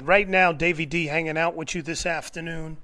Right now, Davey D hanging out with you this afternoon,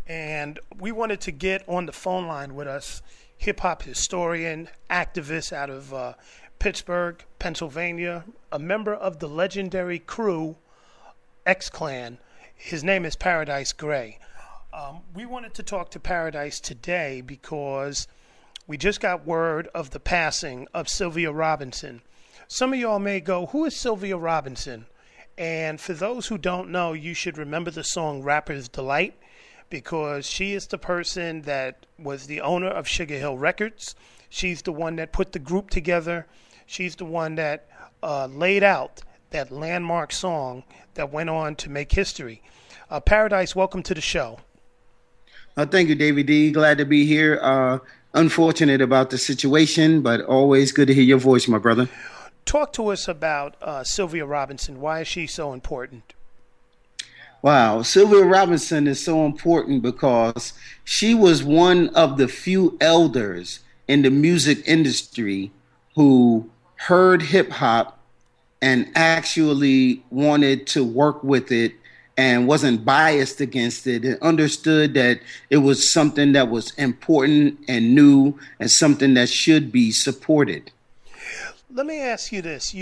and we wanted to get on the phone line with us hip hop historian, activist out of Pittsburgh, Pennsylvania, a member of the legendary crew X Clan. His name is Paradise Gray. We wanted to talk to Paradise today because we just got word of the passing of Sylvia Robinson. Some of y'all may go, who is Sylvia Robinson? And for those who don't know, you should remember the song Rapper's Delight, because she is the person that was the owner of Sugar Hill Records. She's the one that put the group together. She's the one that laid out that landmark song that went on to make history. Paradise, welcome to the show. Thank you, Davey D. Glad to be here. Unfortunate about the situation, but always good to hear your voice, my brother. Talk to us about Sylvia Robinson. Why is she so important? Wow, Sylvia Robinson is so important because she was one of the few elders in the music industry who heard hip hop and actually wanted to work with it and wasn't biased against it and understood that it was something that was important and new and something that should be supported. Let me ask you this,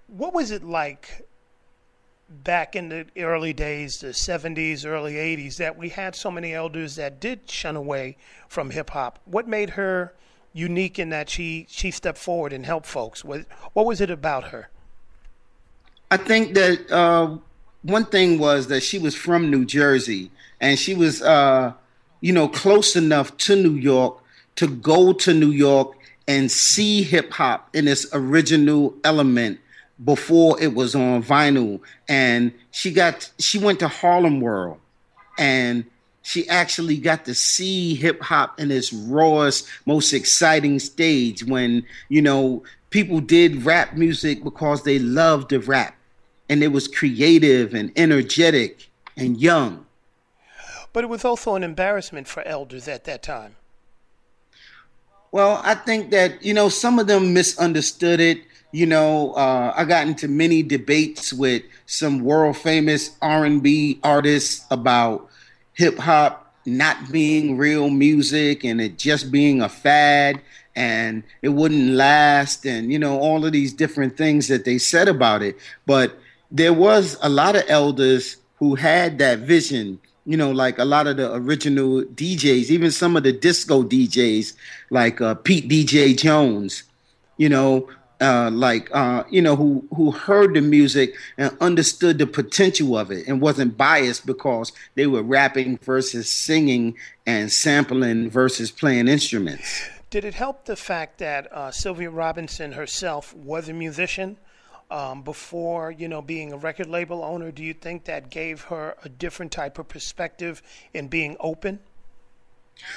what was it like back in the early days, the 70s, early 80s, that we had so many elders that did shun away from hip-hop? What made her unique in that she stepped forward and helped folks? What was it about her? I think that one thing was that she was from New Jersey, and she was, close enough to New York to go to New York and see hip hop in its original element before it was on vinyl. And she went to Harlem World, and she actually got to see hip hop in its rawest, most exciting stage when, people did rap music because they loved to rap, and it was creative and energetic and young. But it was also an embarrassment for elders at that time. Well, I think that, some of them misunderstood it. I got into many debates with some world famous R&B artists about hip hop not being real music and it just being a fad and it wouldn't last and, all of these different things that they said about it. But there was a lot of elders who had that vision, like a lot of the original DJs, even some of the disco DJs, like Pete DJ Jones, who heard the music and understood the potential of it and wasn't biased because they were rapping versus singing and sampling versus playing instruments. Did it help the fact that Sylvia Robinson herself was a musician? Before, being a record label owner? Do you think that gave her a different type of perspective in being open?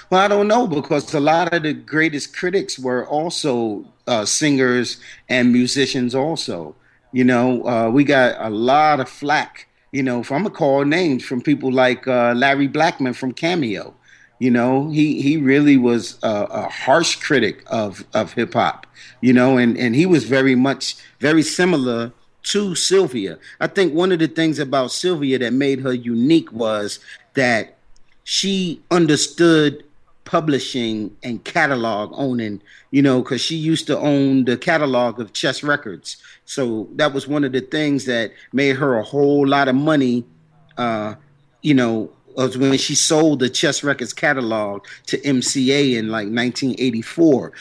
Well, I don't know, because a lot of the greatest critics were also singers and musicians also. We got a lot of flack, I'm going to call names from people like Larry Blackman from Cameo. He really was a harsh critic of hip hop, and he was very similar to Sylvia. I think one of the things about Sylvia that made her unique was that she understood publishing and catalog owning, because she used to own the catalog of Chess Records. So that was one of the things that made her a whole lot of money, was when she sold the Chess Records catalog to MCA in like 1984,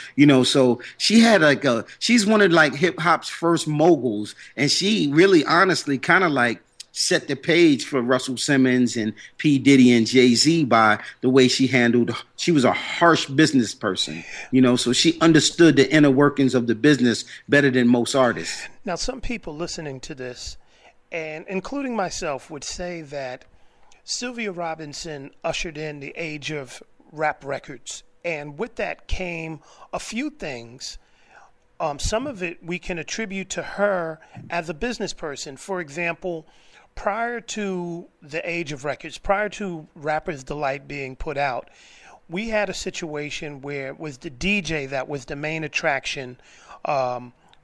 so she had she's one of like hip hop's first moguls, and she really honestly kind of like set the page for Russell Simmons and P. Diddy and Jay-Z by the way she was a harsh business person, so she understood the inner workings of the business better than most artists. Now, some people listening to this, and including myself, would say that Sylvia Robinson ushered in the age of rap records. And with that came a few things. Some of it we can attribute to her as a business person. For example, prior to the age of records, prior to Rapper's Delight being put out, we had a situation where it was the DJ that was the main attraction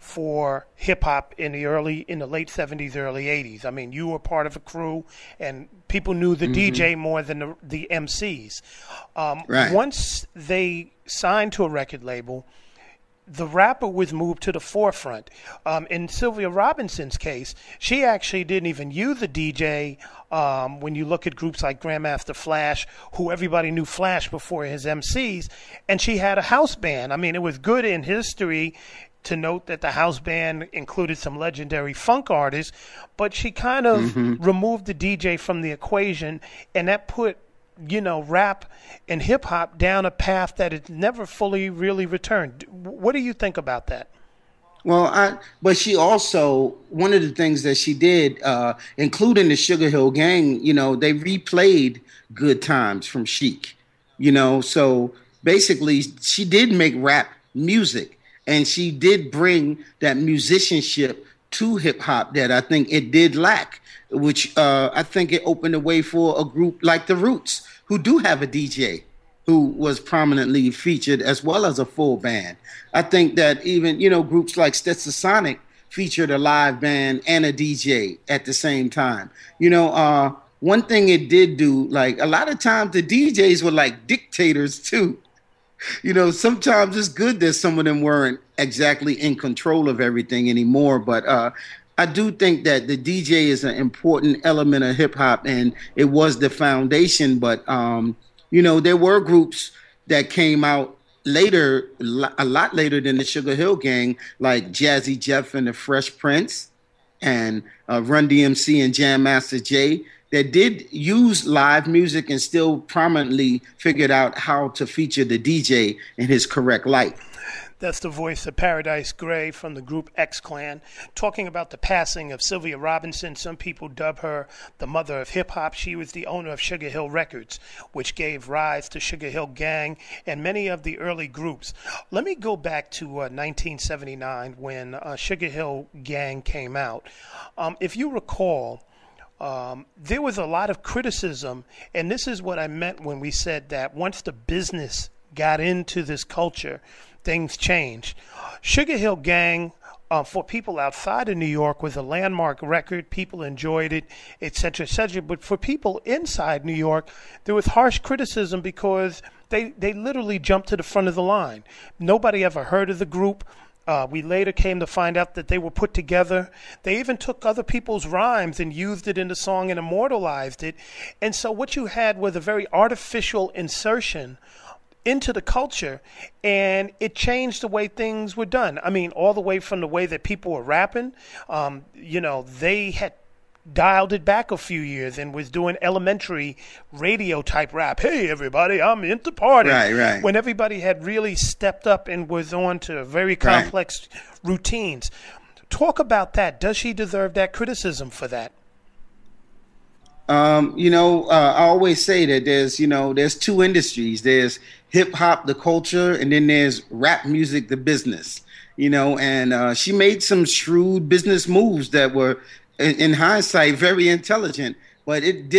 for hip hop in the late 70s, early 80s. I mean, you were part of a crew, and people knew the DJ more than the MCs. Right. Once they signed to a record label, the rapper was moved to the forefront. In Sylvia Robinson's case, she actually didn't even use the DJ. When you look at groups like Grandmaster Flash, who everybody knew Flash before his MCs, and she had a house band. I mean, it was good in history to note that the house band included some legendary funk artists, but she kind of removed the DJ from the equation, and that put, rap and hip hop down a path that it never fully really returned. What do you think about that? Well, but she also, one of the things that she did, including the Sugar Hill Gang, they replayed Good Times from Chic, so basically she did make rap music, and she did bring that musicianship to hip hop that I think it did lack, which I think it opened the way for a group like the Roots, who do have a DJ who was prominently featured, as well as a full band. I think that even, groups like Stetsasonic featured a live band and a DJ at the same time. One thing it did do, like a lot of times the DJs were like dictators too. Sometimes it's good that some of them weren't exactly in control of everything anymore. But I do think that the DJ is an important element of hip hop, and it was the foundation. But, there were groups that came out later, a lot later than the Sugar Hill Gang, like Jazzy Jeff and the Fresh Prince and Run DMC and Jam Master Jay, that did use live music and still prominently figured out how to feature the DJ in his correct light. That's the voice of Paradise Gray from the group X-Clan, talking about the passing of Sylvia Robinson. Some people dub her the mother of hip-hop. She was the owner of Sugar Hill Records, which gave rise to Sugar Hill Gang and many of the early groups. Let me go back to 1979 when Sugar Hill Gang came out. If you recall, there was a lot of criticism, and this is what I meant when we said that once the business got into this culture, things changed. Sugar Hill Gang, for people outside of New York, was a landmark record. People enjoyed it, etc., etc. But for people inside New York, there was harsh criticism because they literally jumped to the front of the line. Nobody ever heard of the group. We later came to find out that they were put together. They even took other people's rhymes and used it in the song and immortalized it. And so what you had was a very artificial insertion into the culture, and it changed the way things were done. I mean, all the way from the way that people were rapping. They had dialed it back a few years and was doing elementary radio type rap. Hey, everybody, I'm into party. Right. When everybody had really stepped up and was on to very complex routines. Talk about that. Does she deserve that criticism for that? I always say that there's two industries. There's hip hop, the culture, and then there's rap music, the business. And she made some shrewd business moves that were, in hindsight, very intelligent. But it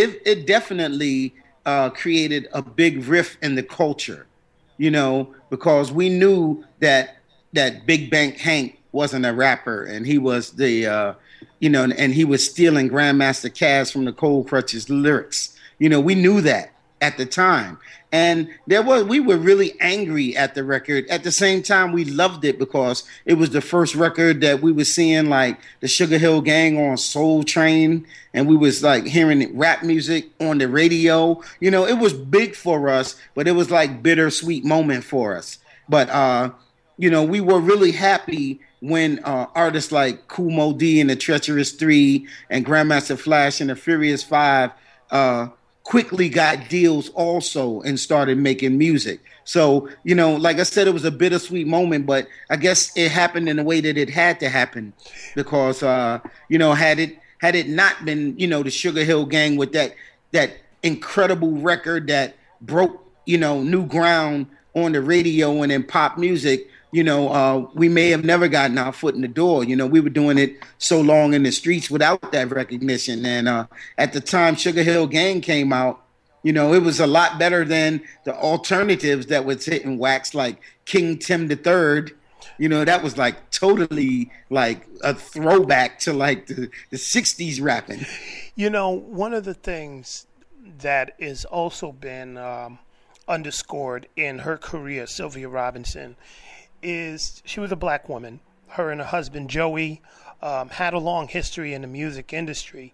definitely created a big rift in the culture. Because we knew that Big Bank Hank wasn't a rapper, and he was and he was stealing Grandmaster Caz from the Cold Crushers lyrics. We knew that at the time. And we were really angry at the record. At the same time, we loved it because it was the first record that we were seeing like the Sugar Hill Gang on Soul Train, and we was like hearing rap music on the radio. It was big for us, but it was like bittersweet moment for us. But we were really happy when artists like Kool Moe Dee and the Treacherous Three and Grandmaster Flash and the Furious Five quickly got deals also and started making music. So, like I said, it was a bittersweet moment, but I guess it happened in the way that it had to happen because, had it not been, the Sugar Hill Gang with that incredible record that broke, new ground on the radio and in pop music, we may have never gotten our foot in the door. We were doing it so long in the streets without that recognition. And at the time Sugar Hill Gang came out, it was a lot better than the alternatives that was hitting wax like King Tim III You know, that was like totally like a throwback to like the 60s rapping. You know, one of the things that has also been underscored in her career, Sylvia Robinson, is she was a black woman. Her and her husband, Joey, had a long history in the music industry.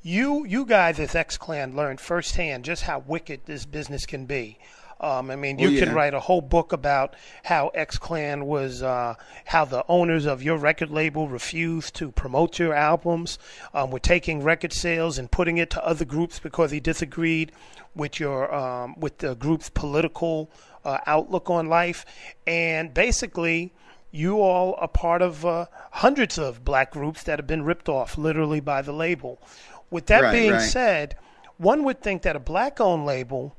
You guys as X-Clan learned firsthand just how wicked this business can be. I mean, you could write a whole book about how X-Clan was, how the owners of your record label refused to promote your albums, were taking record sales and putting it to other groups because he disagreed with your, with the group's political outlook on life. And basically, you all are part of hundreds of black groups that have been ripped off literally by the label. With that being said, one would think that a black-owned label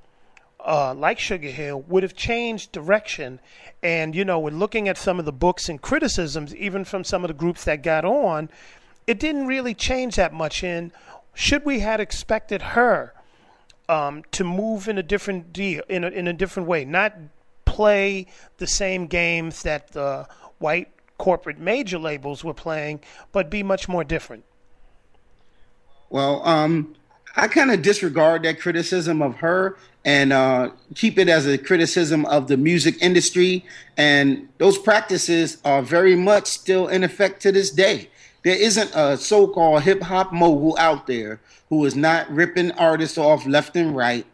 like Sugar Hill would have changed direction. And, you know, when looking at some of the books and criticisms, even from some of the groups that got on, it didn't really change that much. And should we had expected her to move in a different in a different way, not play the same games that the white corporate major labels were playing, but be much more different? Well, I kind of disregard that criticism of her and keep it as a criticism of the music industry. And those practices are very much still in effect to this day. There isn't a so-called hip-hop mogul out there who is not ripping artists off left and right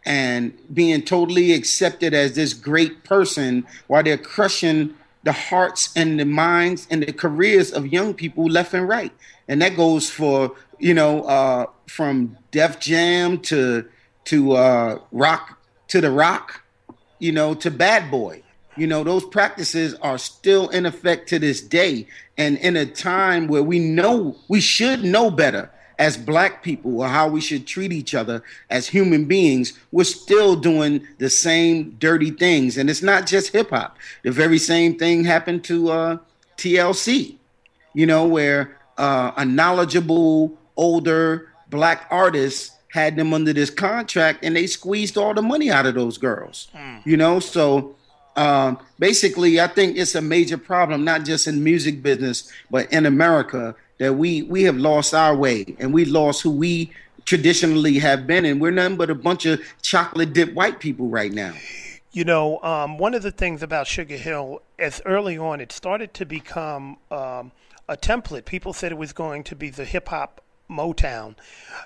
and being totally accepted as this great person while they're crushing the hearts and the minds and the careers of young people left and right. And that goes for, you know, from Def Jam to rock, to the rock, you know, to Bad Boy. You know, those practices are still in effect to this day. And in a time where we should know better as black people or how we should treat each other as human beings, we're still doing the same dirty things. And it's not just hip hop. The very same thing happened to TLC, you know, where a knowledgeable, older black artist had them under this contract and they squeezed all the money out of those girls, you know? So basically, I think it's a major problem, not just in music business, but in America, that we have lost our way and we lost who we traditionally have been. And we're nothing but a bunch of chocolate dipped white people right now. You know, one of the things about Sugar Hill, as early on, it started to become a template. People said it was going to be the hip hop Motown.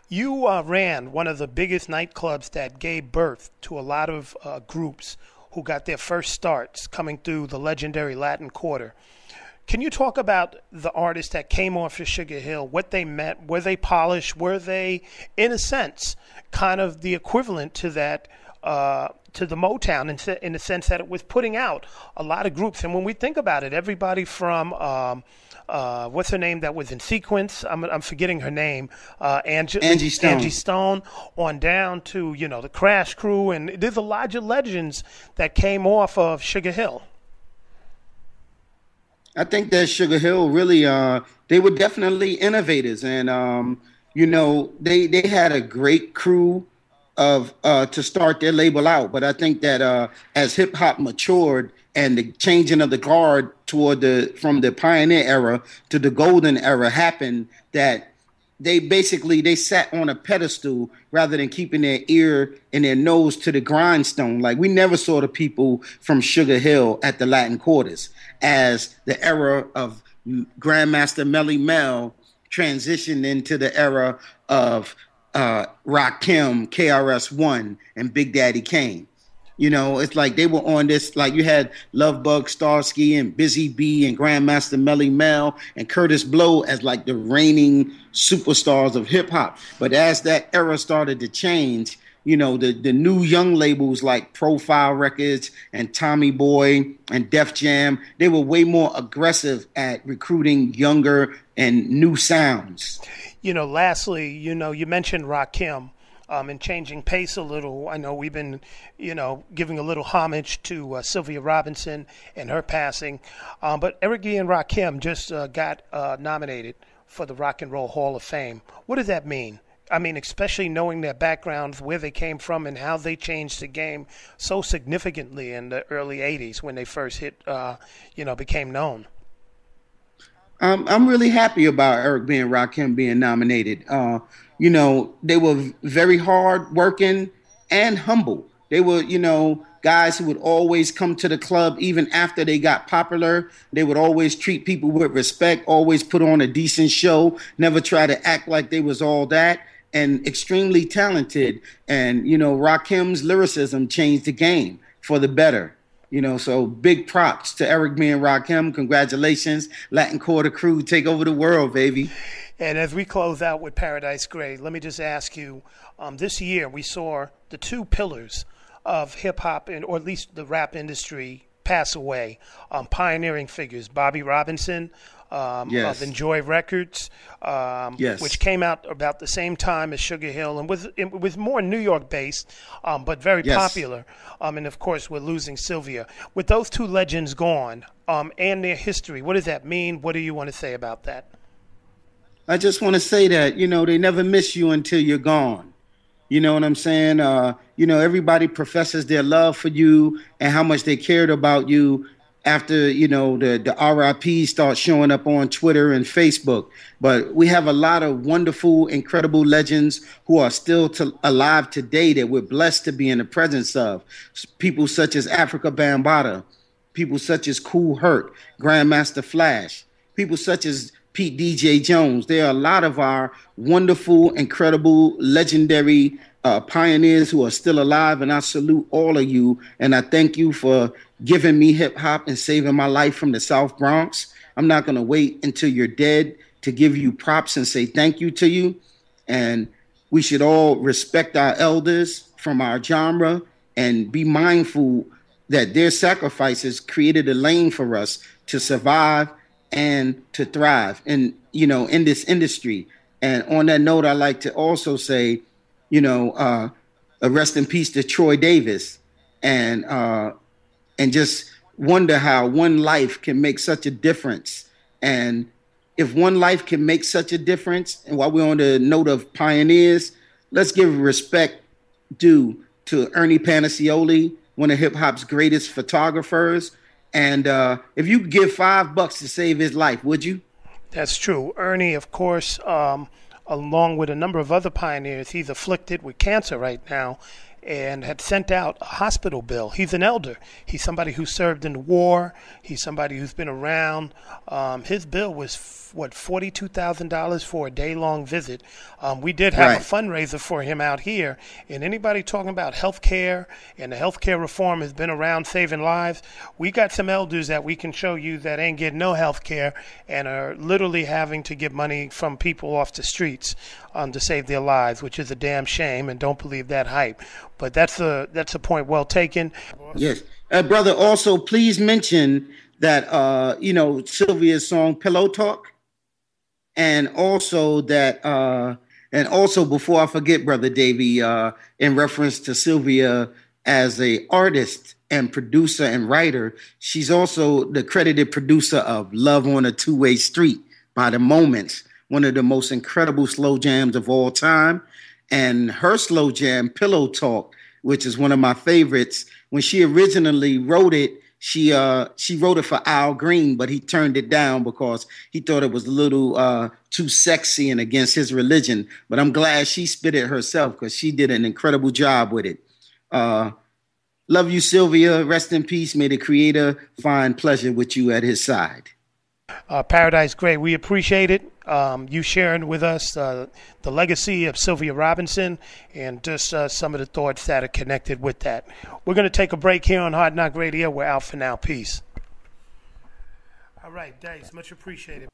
You ran one of the biggest nightclubs that gave birth to a lot of groups who got their first starts coming through the legendary Latin Quarter. Can you talk about the artists that came off of Sugar Hill, what they meant? Were they polished? Were they, in a sense, kind of the equivalent to that, to the Motown, in the sense that it was putting out a lot of groups? And when we think about it, everybody from what's her name that was in Sequence? I'm forgetting her name. Angie Stone on down to, you know, the Crash Crew, and there's a lot of legends that came off of Sugar Hill. I think that Sugar Hill really, they were definitely innovators, and you know, they had a great crew of to start their label out. But I think that as hip hop matured and the changing of the guard toward from the pioneer era to the golden era happened, that they sat on a pedestal rather than keeping their ear and their nose to the grindstone. Like, we never saw the people from Sugar Hill at the Latin Quarters as the era of Grandmaster Melly Mel transitioned into the era of Rakim, KRS-One, and Big Daddy Kane. You know, it's like they were on this, like you had Love Bug, Starsky, and Busy Bee, and Grandmaster Melly Mel, and Curtis Blow as like the reigning superstars of hip hop. But as that era started to change, you know, the new young labels like Profile Records and Tommy Boy and Def Jam, they were way more aggressive at recruiting younger and new sounds. You know, lastly, you know, you mentioned Rakim. And changing pace a little. I know we've been, you know, giving a little homage to Sylvia Robinson and her passing. But Eric E. and Rakim just got nominated for the Rock and Roll Hall of Fame. What does that mean? I mean, especially knowing their backgrounds, where they came from, and how they changed the game so significantly in the early '80s when they first became known. I'm really happy about Eric B. and Rakim being nominated. They were very hard working and humble. They were, guys who would always come to the club even after they got popular. They would always treat people with respect, always put on a decent show, never try to act like they was all that, and extremely talented. And, Rakim's lyricism changed the game for the better. So big props to Eric B. and Rakim. Congratulations. Latin Quarter crew, take over the world, baby. And as we close out with Paradise Gray, let me just ask you, this year we saw the two pillars of hip-hop, or at least the rap industry, pass away. Pioneering figures, Bobby Robinson yes. of Enjoy Records, yes. which came out about the same time as Sugar Hill, and was more New York-based, but very yes. popular. And, of course, we're losing Sylvia. With those two legends gone and their history, what does that mean? What do you want to say about that? I just want to say that, they never miss you until you're gone. You know what I'm saying? Everybody professes their love for you and how much they cared about you after, the RIP starts showing up on Twitter and Facebook. But we have a lot of wonderful, incredible legends who are still alive today that we're blessed to be in the presence of. People such as Africa Bambaataa, people such as Kool Herc, Grandmaster Flash, people such as Pete DJ Jones. There are a lot of our wonderful, incredible, legendary pioneers who are still alive, and I salute all of you, and I thank you for giving me hip-hop and saving my life from the South Bronx. I'm not going to wait until you're dead to give you props and say thank you to you, and we should all respect our elders from our genre and be mindful that their sacrifices created a lane for us to survive and to thrive in this industry. And on that note, I like to also say, a rest in peace to Troy Davis, and just wonder how one life can make such a difference. And if one life can make such a difference, and while we're on the note of pioneers, let's give respect due to Ernie Panacioli, one of hip hop's greatest photographers. And if you could give $5 to save his life, would you? That's true. Ernie, of course, along with a number of other pioneers, he's afflicted with cancer right now and had sent out a hospital bill. He's an elder. He's somebody who served in the war. He's somebody who's been around. His bill was, $42,000 for a day-long visit. We did have a fundraiser for him out here. And anybody talking about health care and the health care reform has been around saving lives, we got some elders that we can show you that ain't getting no health care and are literally having to get money from people off the streets to save their lives, which is a damn shame, and don't believe that hype. But that's a point well taken. Yes. Brother, also, please mention that, Sylvia's song Pillow Talk. And also before I forget, Brother Davey, in reference to Sylvia as a artist and producer and writer, she's also the credited producer of Love on a Two-Way Street by The Moments, one of the most incredible slow jams of all time. And her slow jam, Pillow Talk, which is one of my favorites, when she originally wrote it, she wrote it for Al Green, but he turned it down because he thought it was a little too sexy and against his religion. But I'm glad she spit it herself because she did an incredible job with it. Love you, Sylvia. Rest in peace. May the Creator find pleasure with you at his side. Paradise Gray, we appreciate it. You sharing with us the legacy of Sylvia Robinson and just some of the thoughts that are connected with that. We're going to take a break here on Hard Knock Radio. We're out for now. Peace. All right, Dice, much appreciated.